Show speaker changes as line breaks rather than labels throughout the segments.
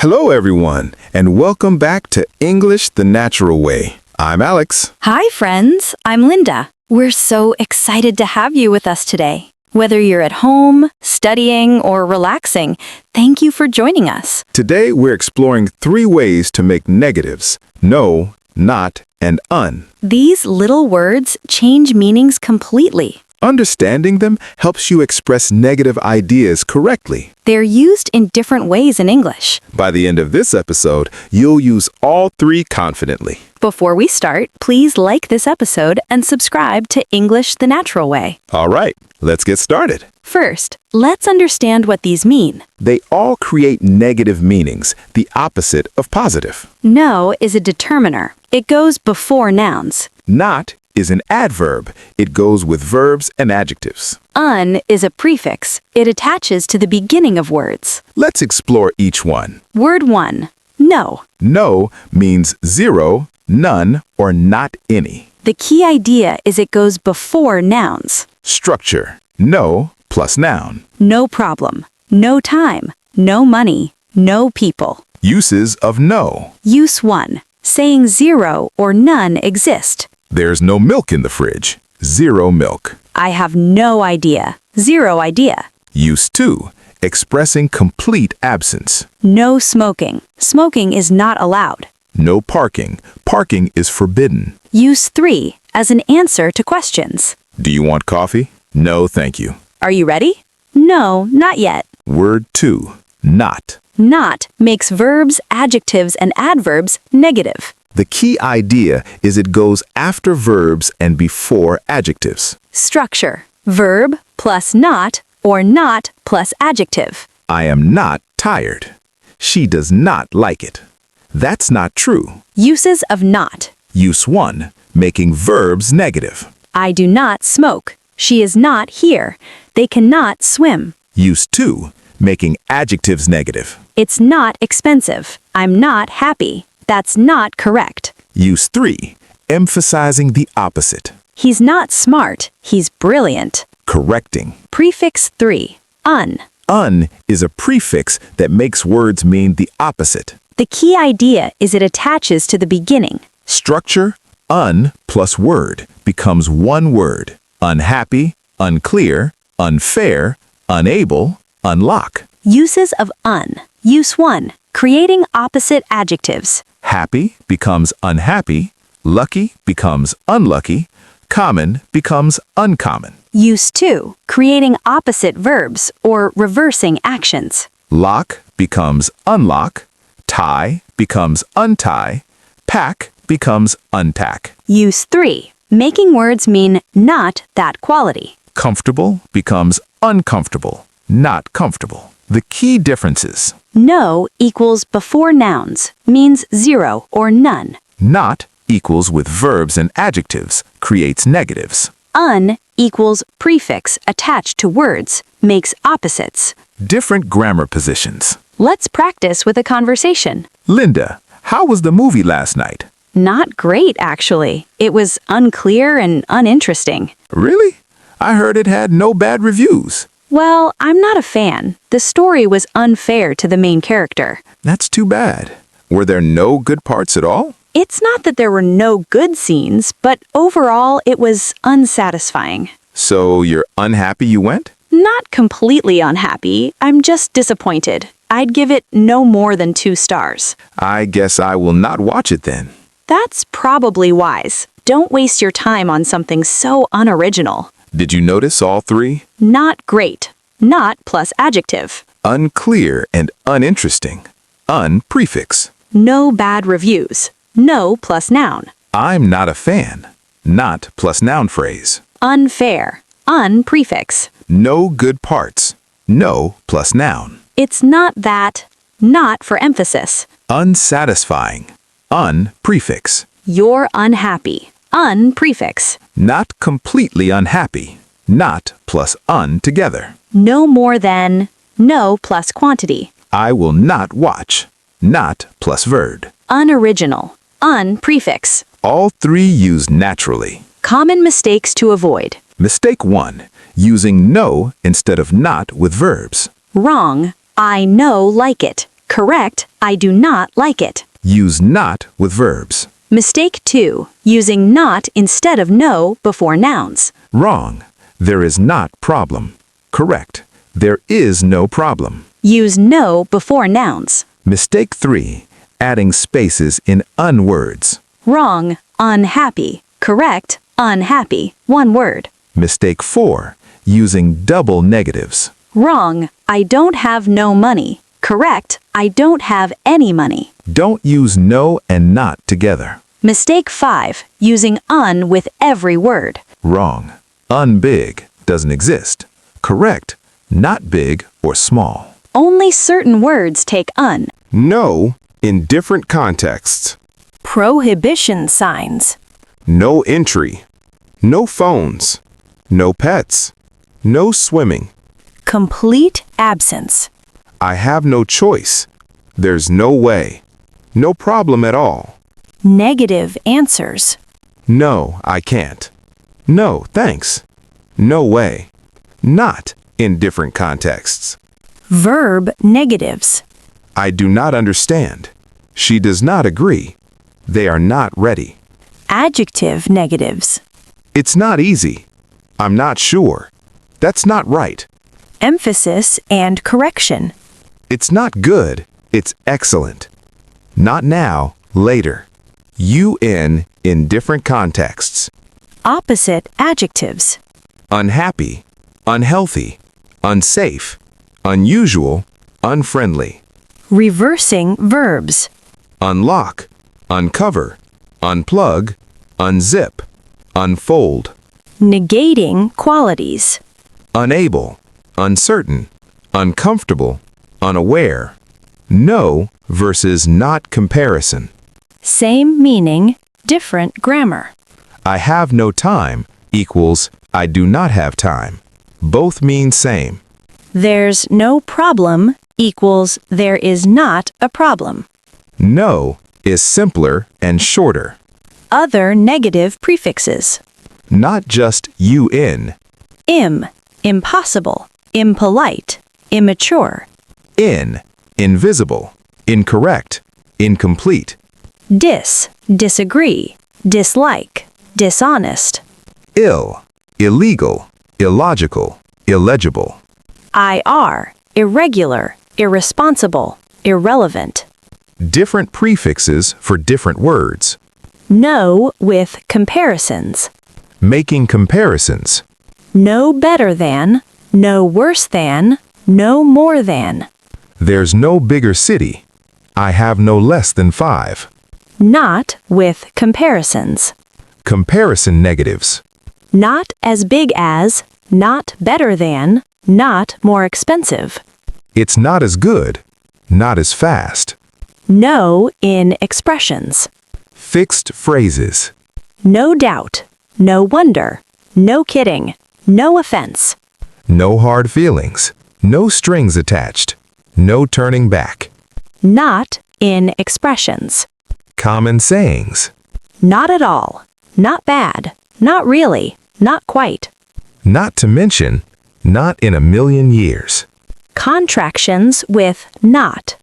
Hello, everyone, and welcome back to English the Natural Way. I'm Alex.
Hi, friends. I'm Linda. We're so excited to have you with us today. Whether you're at home, studying, or relaxing, thank you for joining us.
Today, we're exploring 3 ways to make negatives: no, not, and un.
These little words change meanings completely.
Understanding them helps you express negative ideas correctly.
They're used in different ways in English.
By the end of this episode, you'll use all 3 confidently.
Before we start, please like this episode and subscribe to English the Natural Way.
All right, let's get started.
First, let's understand what these mean.
They all create negative meanings, the opposite of positive.
No is a determiner. It goes before nouns.
Not is an adverb. It goes with verbs and adjectives.
Un is a prefix. It attaches to the beginning of words.
Let's explore each one.
Word 1. No.
No means 0, none, or not any.
The key idea is it goes before nouns.
Structure: no plus noun.
No problem. No time. No money. No people.
Uses of no.
Use 1. Saying 0 or none exist.
There's no milk in the fridge. 0 milk.
I have no idea. 0 idea.
Use 2. Expressing complete absence.
No smoking. Smoking is not allowed.
No parking. Parking is forbidden.
Use 3 as an answer to questions.
Do you want coffee? No, thank you.
Are you ready? No, not yet.
Word 2. Not.
Not makes verbs, adjectives, and adverbs negative.
The key idea is it goes after verbs and before adjectives.
Structure: verb plus not or not plus adjective.
I am not tired. She does not like it. That's not true.
Uses of not.
Use 1, making verbs negative.
I do not smoke. She is not here. They cannot swim.
Use 2, making adjectives negative.
It's not expensive. I'm not happy. That's not correct.
Use 3, emphasizing the opposite.
He's not smart. He's brilliant.
Correcting.
Prefix 3. Un.
Un is a prefix that makes words mean the opposite.
The key idea is it attaches to the beginning.
Structure: un plus word becomes one word. Unhappy, unclear, unfair, unable, unlock.
Uses of un. Use 1. Creating opposite adjectives.
Happy becomes unhappy, lucky becomes unlucky, common becomes uncommon.
Use 2. Creating opposite verbs or reversing actions.
Lock becomes unlock, tie becomes untie, pack becomes untack.
Use 3. Making words mean not that quality.
Comfortable becomes uncomfortable, not comfortable. The key differences:
No equals before nouns, means 0 or none.
not equals with verbs and adjectives, creates negatives.
Un equals prefix attached to words, makes opposites.
Different grammar positions.
Let's practice with a conversation.
Linda, how was the movie last night?
Not great, actually. It was unclear and uninteresting.
Really? I heard it had no bad reviews.
Well, I'm not a fan. The story was unfair to the main character.
That's too bad. Were there no good parts at all?
It's not that there were no good scenes, but overall it was unsatisfying.
So you're unhappy you went?
Not completely unhappy. I'm just disappointed. I'd give it no more than 2 stars.
I guess I will not watch it then.
That's probably wise. Don't waste your time on something so unoriginal.
Did you notice all 3?
Not great. Not plus adjective.
Unclear and uninteresting. Un prefix.
No bad reviews. No plus noun.
I'm not a fan. Not plus noun phrase.
Unfair. Un prefix.
No good parts. No plus noun.
It's not that. Not for emphasis.
Unsatisfying. Un prefix.
You're unhappy. Un prefix.
Not completely unhappy. Not plus un together.
No more than. No plus quantity.
I will not watch. Not plus verb.
Unoriginal. Un prefix.
All 3 used naturally.
Common mistakes to avoid.
Mistake 1. Using no instead of not with verbs.
Wrong. I know like it. correct, I do not like it.
Use not with verbs.
Mistake 2, using not instead of no before nouns.
Wrong. There is not problem. Correct. There is no problem.
Use no before nouns.
Mistake 3. Adding spaces in words.
Wrong, unhappy. Correct, unhappy. One word.
Mistake 4. Using double negatives.
Wrong, I don't have no money. Correct, I don't have any money.
Don't use no and not together.
Mistake 5, using un with every word.
Wrong. Unbig doesn't exist. Correct. Not big or small.
Only certain words take un.
No in different contexts.
Prohibition signs.
No entry. No phones. No pets. No swimming.
Complete absence.
I have no choice. There's no way. No problem at all.
Negative answers.
No, I can't. No, thanks. No way. Not in different contexts.
Verb negatives.
I do not understand. She does not agree. They are not ready.
Adjective negatives.
It's not easy. I'm not sure. That's not right.
Emphasis and correction.
It's not good. It's excellent. Not now, later. UN in different contexts.
Opposite adjectives.
Unhappy, unhealthy, unsafe, unusual, unfriendly.
Reversing verbs.
Unlock, uncover, unplug, unzip, unfold.
Negating qualities.
Unable, uncertain, uncomfortable, unaware. No versus not comparison.
Same meaning, different grammar.
I have no time equals I do not have time. Both mean same.
There's no problem equals there is not a problem.
No is simpler and shorter.
Other negative prefixes.
Not just UN.
Impossible, impolite, immature.
Invisible, incorrect, incomplete.
Disagree, dislike, dishonest.
Illegal, illogical, illegible.
Irregular, irresponsible, irrelevant.
Different prefixes for different words.
No with comparisons.
Making comparisons.
No better than, no worse than, no more than.
There's no bigger city. I have no less than 5.
Not with comparisons.
Comparison negatives.
Not as big as, not better than, not more expensive.
It's not as good, not as fast.
No in expressions.
Fixed phrases.
No doubt, no wonder, no kidding, no offense.
No hard feelings. No strings attached. No turning back.
Not in expressions.
Common sayings.
Not at all, not bad, not really, not quite.
Not to mention, not in a million years.
Contractions with not.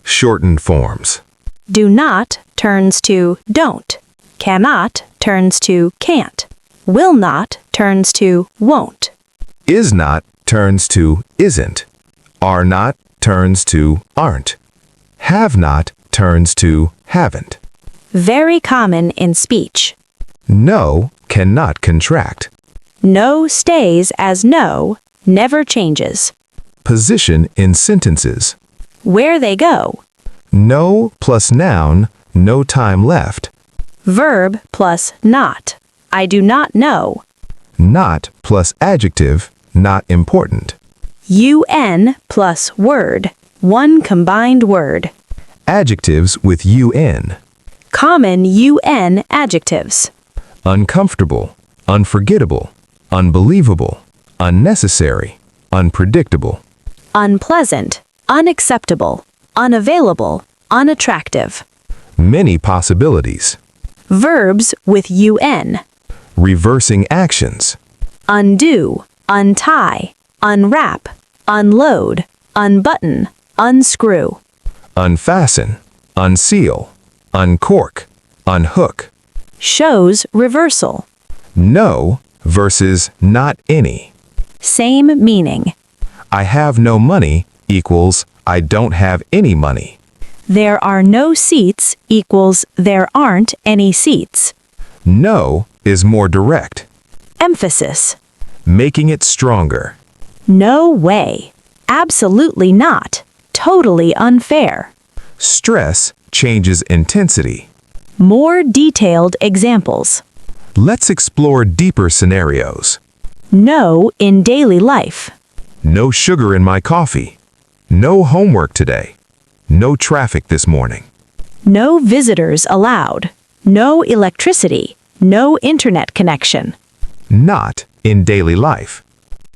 Shortened forms.
Do not turns to don't. Cannot turns to can't. Will not turns to won't.
Is not turns to isn't. Are not turns to aren't. Have not turns to haven't.
Very common in speech.
No cannot contract.
No stays as no, never changes.
Position in sentences.
Where they go.
No plus noun, no time left.
Verb plus not. I do not know.
Not plus adjective, not important.
UN plus word. One combined word.
Adjectives with UN.
Common UN adjectives.
Uncomfortable, unforgettable, unbelievable, unnecessary, unpredictable.
Unpleasant, unacceptable, unavailable, unattractive.
Many possibilities.
Verbs with UN.
Reversing actions.
Undo, untie, unwrap, unload, unbutton, unscrew.
unfasten, unseal, uncork, unhook.
Shows reversal.
No versus not any.
Same meaning.
I have no money equals I don't have any money.
There are no seats equals there aren't any seats.
No is more direct,
Emphasis.
making it stronger.
No way. Absolutely not. Totally unfair.
Stress changes intensity.
More detailed examples.
Let's explore deeper scenarios.
No in daily life.
No sugar in my coffee. No homework today. No traffic this morning.
No visitors allowed. No electricity. No internet connection.
Not in daily life.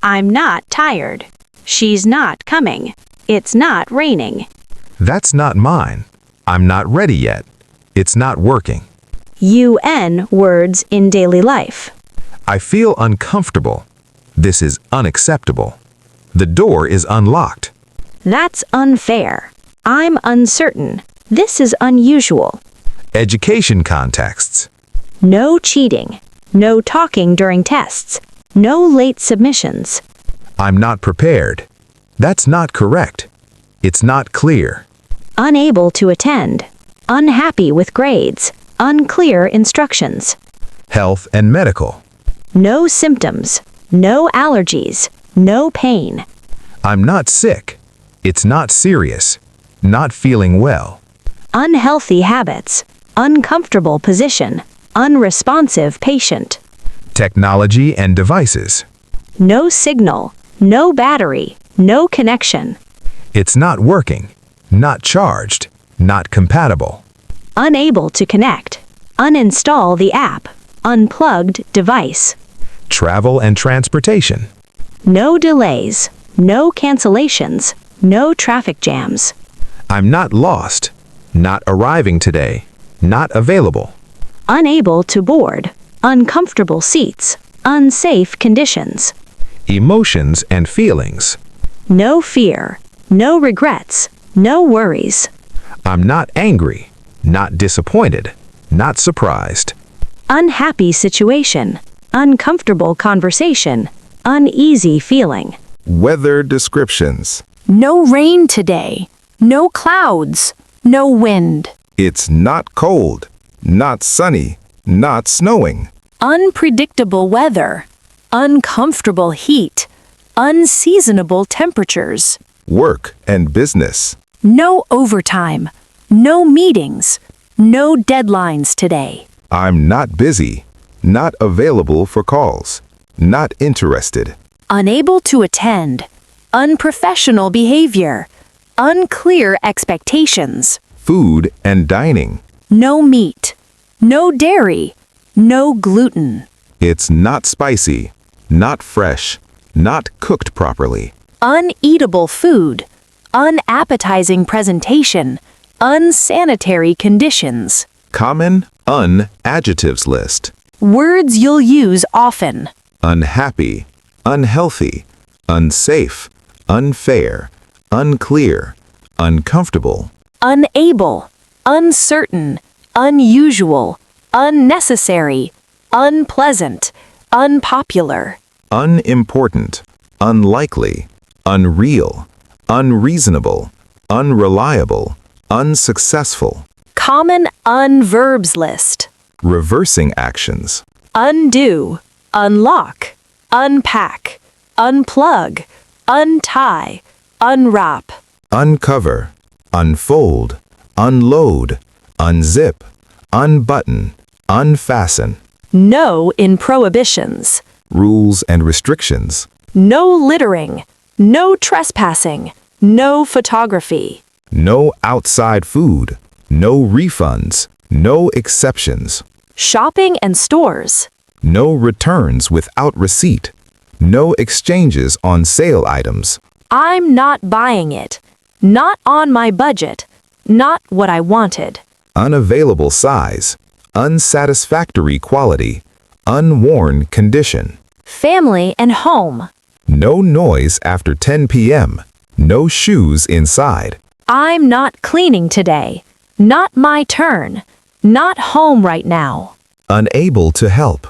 I'm not tired. She's not coming. It's not raining.
That's not mine. I'm not ready yet. It's not working.
UN words in daily life.
I feel uncomfortable. This is unacceptable. The door is unlocked.
That's unfair. I'm uncertain. This is unusual.
Education contexts.
No cheating. No talking during tests. No late submissions.
I'm not prepared. That's not correct. It's not clear.
Unable to attend. Unhappy with grades. Unclear instructions.
Health and medical.
No symptoms. No allergies. No pain.
I'm not sick. It's not serious. Not feeling well.
Unhealthy habits. Uncomfortable position. Unresponsive patient.
Technology and devices.
No signal. No battery. No connection.
It's not working. Not charged. Not compatible.
Unable to connect. Uninstall the app. Unplugged device.
Travel and transportation.
No delays. No cancellations. No traffic jams.
I'm not lost. Not arriving today. Not available.
Unable to board. Uncomfortable seats. Unsafe conditions.
Emotions and feelings.
No fear. No regrets. No worries.
I'm not angry. Not disappointed. Not surprised.
Unhappy situation. Uncomfortable conversation. Uneasy feeling.
Weather descriptions.
No rain today. No clouds. No wind.
It's not cold. Not sunny. Not snowing.
Unpredictable weather. Uncomfortable heat. Unseasonable temperatures.
Work and business.
No overtime. No meetings. No deadlines today.
I'm not busy. Not available for calls. Not interested.
Unable to attend. Unprofessional behavior. Unclear expectations.
Food and dining.
No meat. No dairy. No gluten.
It's not spicy. Not fresh. Not cooked properly.
Uneatable food. Unappetizing presentation. Unsanitary conditions.
Common adjectives list.
Words you'll use often.
Unhappy, unhealthy, unsafe, unfair, unclear, uncomfortable.
Unable. Uncertain. Unusual. Unnecessary. Unpleasant. Unpopular.
Unimportant, unlikely, unreal, unreasonable, unreliable, unsuccessful.
Common unverbs list.
Reversing actions.
Undo. Unlock. Unpack. Unplug. Untie. Unwrap.
Uncover, unfold, unload, unzip, unbutton, unfasten.
No in prohibitions.
Rules and restrictions.
No littering. No trespassing. No photography.
No outside food. No refunds. No exceptions.
Shopping and stores.
No returns without receipt. No exchanges on sale items.
I'm not buying it. Not on my budget. Not what I wanted.
Unavailable size. Unsatisfactory quality. Unworn condition.
Family and home.
No noise after 10 p.m. No shoes inside.
I'm not cleaning today. Not my turn. Not home right now.
Unable to help.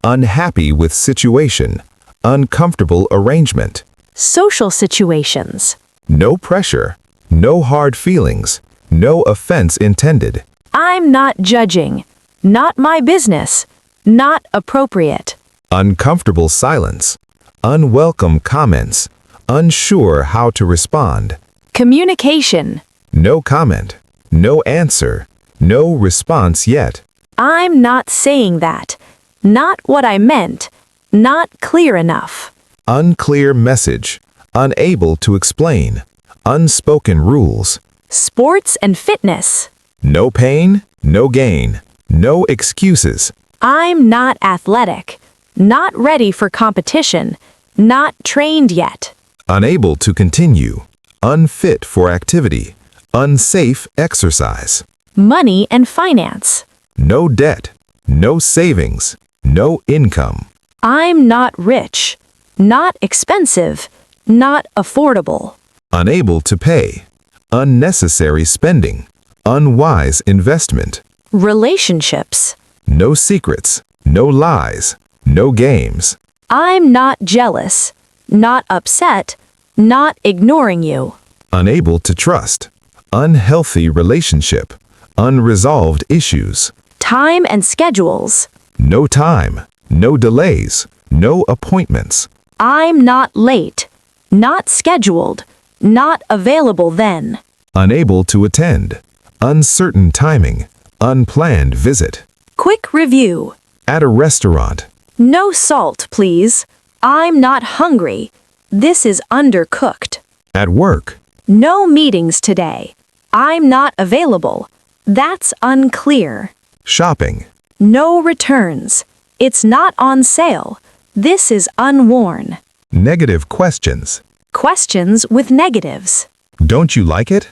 Unhappy with situation. Uncomfortable arrangement.
Social situations.
No pressure. No hard feelings. No offense intended.
I'm not judging. Not my business. Not appropriate.
Uncomfortable silence. Unwelcome comments. Unsure how to respond.
Communication.
No comment. No answer. No response yet.
I'm not saying that. Not what I meant. Not clear enough.
Unclear message. Unable to explain. Unspoken rules.
Sports and fitness.
No pain, no gain. No excuses.
I'm not athletic. Not ready for competition. Not trained yet.
Unable to continue. Unfit for activity. Unsafe exercise.
Money and finance.
No debt. No savings. No income.
I'm not rich. Not expensive. Not affordable.
Unable to pay. Unnecessary spending. Unwise investment.
Relationships.
No secrets. No lies. No games.
I'm not jealous. Not upset. Not ignoring you.
Unable to trust. Unhealthy relationship. Unresolved issues.
Time and schedules.
No time. No delays. No appointments.
I'm not late. Not scheduled. Not available then.
Unable to attend. Uncertain timing. Unplanned visit.
Quick review.
At a restaurant.
No salt, please. I'm not hungry. This is undercooked.
At work.
No meetings today. I'm not available. That's unclear.
Shopping.
No returns. It's not on sale. This is unworn.
Negative questions.
Questions with negatives.
Don't you like it?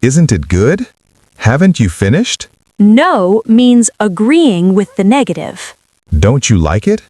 Isn't it good? Haven't you finished?
No means agreeing with the negative.
Don't you like it?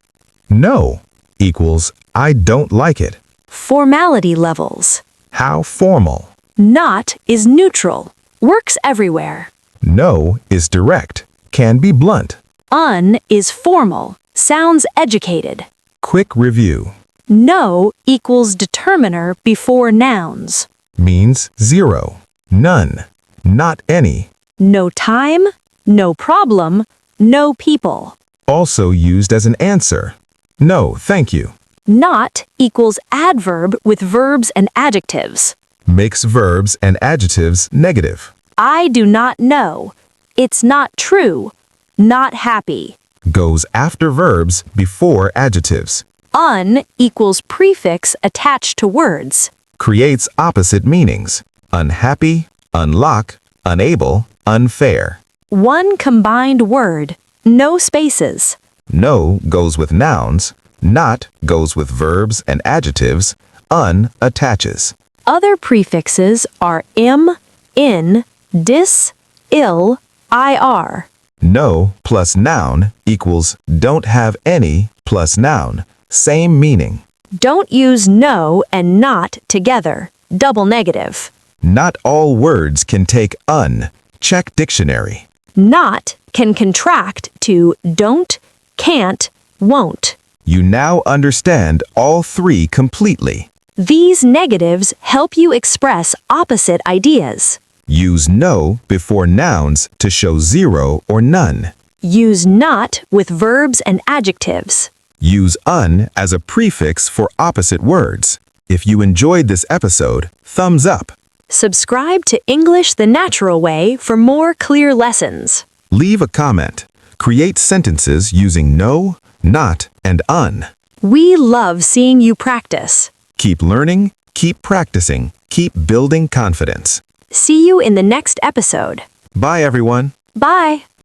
No equals I don't like it.
Formality levels.
How formal.
Not is neutral. Works everywhere.
No is direct. Can be blunt.
Un is formal. Sounds educated.
Quick review.
No equals determiner before nouns.
Means zero. None. Not any.
No time, no problem, no people.
Also used as an answer. No, thank you.
Not equals adverb with verbs and adjectives.
Makes verbs and adjectives negative.
I do not know. It's not true. Not happy.
Goes after verbs before adjectives.
Un equals prefix attached to words.
Creates opposite meanings. Unhappy, unlock, unable, unfair.
One combined word. No spaces.
No goes with nouns. Not goes with verbs and adjectives. Un attaches.
Other prefixes are im, in, dis, ill, ir.
No plus noun equals don't have any plus noun. Same meaning.
Don't use no and not together. Double negative.
Not all words can take un. Check dictionary.
Not can contract to don't, can't, won't.
You now understand all three completely.
These negatives help you express opposite ideas.
Use no before nouns to show zero or none.
Use not with verbs and adjectives.
Use un as a prefix for opposite words. If you enjoyed this episode, thumbs up.
Subscribe to English the Natural Way for more clear lessons.
Leave a comment. Create sentences using no, not, and un.
We love seeing you practice.
Keep learning, keep practicing, keep building confidence.
See you in the next episode.
Bye, everyone.
Bye.